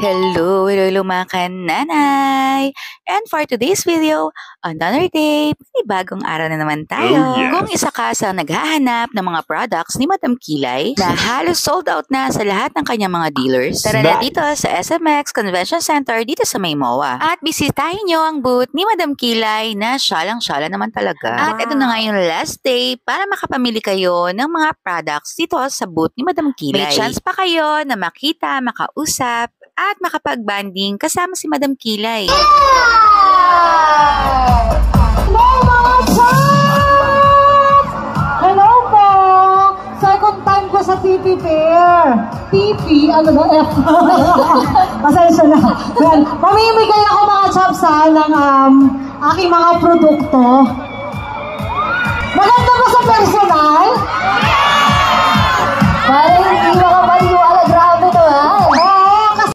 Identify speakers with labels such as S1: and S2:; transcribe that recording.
S1: Hello mga kananay! And for today's video, another day, bagong araw na naman tayo.
S2: Oh, yes.
S1: Kung isa ka sa naghahanap ng mga products ni Madam Kilay na halos sold out na sa lahat ng kanyang mga dealers, tara na dito sa SMX Convention Center dito sa Maymoa. At bisitahin nyo ang booth ni Madam Kilay na syalang-syala naman talaga. At ito na nga yung last day para makapamili kayo ng mga products dito sa booth ni Madam Kilay. May chance pa kayo na makita, makausap, at makapag-banding kasama si Madam Kilay.
S3: Hello po! Second time ko sa TP Fair. TP? Ano ba? F? Pasensya na. Mamimigay ako mga chapsa ng aking mga produkto. Maganda ba sa personal? Very